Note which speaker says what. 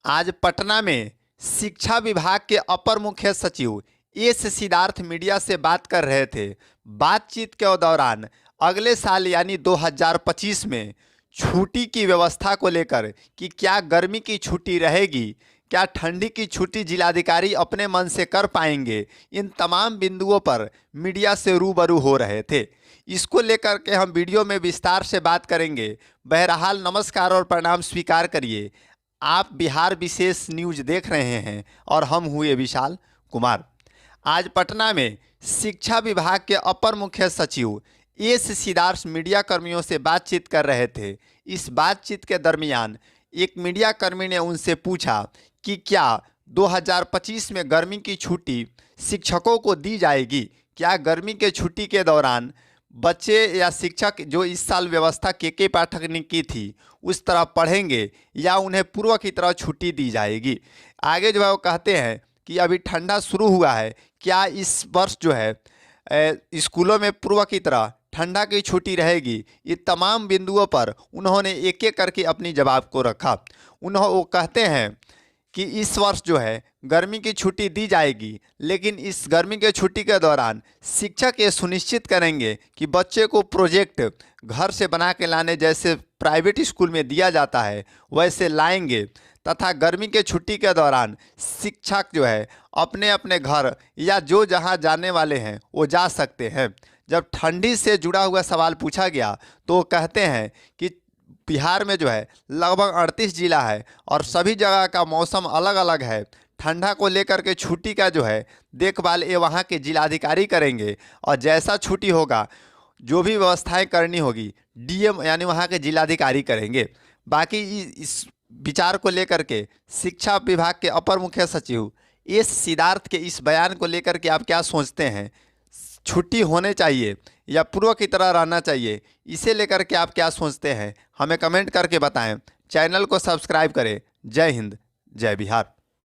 Speaker 1: आज पटना में शिक्षा विभाग के अपर मुख्य सचिव एस सिद्धार्थ मीडिया से बात कर रहे थे। बातचीत के दौरान अगले साल यानी 2025 में छुट्टी की व्यवस्था को लेकर कि क्या गर्मी की छुट्टी रहेगी, क्या ठंडी की छुट्टी जिलाधिकारी अपने मन से कर पाएंगे, इन तमाम बिंदुओं पर मीडिया से रूबरू हो रहे थे। इसको लेकर के हम वीडियो में विस्तार से बात करेंगे। बहरहाल नमस्कार और प्रणाम स्वीकार करिए। आप बिहार विशेष न्यूज देख रहे हैं और हम हुए विशाल कुमार। आज पटना में शिक्षा विभाग के अपर मुख्य सचिव एस सिद्धार्थ मीडिया कर्मियों से बातचीत कर रहे थे। इस बातचीत के दरमियान एक मीडिया कर्मी ने उनसे पूछा कि क्या 2025 में गर्मी की छुट्टी शिक्षकों को दी जाएगी, क्या गर्मी के छुट्टी के दौरान बच्चे या शिक्षक जो इस साल व्यवस्था के पाठक ने की थी उस तरह पढ़ेंगे या उन्हें पूर्व की तरह छुट्टी दी जाएगी। आगे जो है वो कहते हैं कि अभी ठंडा शुरू हुआ है, क्या इस वर्ष जो है स्कूलों में पूर्व की तरह ठंडा की छुट्टी रहेगी। ये तमाम बिंदुओं पर उन्होंने एक एक करके अपनी जवाब को रखा। वो कहते हैं कि इस वर्ष जो है गर्मी की छुट्टी दी जाएगी, लेकिन इस गर्मी के छुट्टी के दौरान शिक्षक ये सुनिश्चित करेंगे कि बच्चे को प्रोजेक्ट घर से बना के लाने जैसे प्राइवेट स्कूल में दिया जाता है वैसे लाएंगे, तथा गर्मी के छुट्टी के दौरान शिक्षक जो है अपने अपने घर या जो जहां जाने वाले हैं वो जा सकते हैं। जब ठंडी से जुड़ा हुआ सवाल पूछा गया तो वो कहते हैं कि बिहार में जो है लगभग 38 जिला है और सभी जगह का मौसम अलग अलग है। ठंडा को लेकर के छुट्टी का जो है देखभाल ये वहाँ के जिलाधिकारी करेंगे और जैसा छुट्टी होगा जो भी व्यवस्थाएं करनी होगी डीएम यानी वहाँ के जिलाधिकारी करेंगे। बाकी इस विचार को लेकर के शिक्षा विभाग के अपर मुख्य सचिव एस सिद्धार्थ के इस बयान को लेकर के आप क्या सोचते हैं? छुट्टी होने चाहिए या पूर्व की तरह रहना चाहिए, इसे लेकर के आप क्या सोचते हैं? हमें कमेंट करके बताएं। चैनल को सब्सक्राइब करें। जय हिंद, जय बिहार।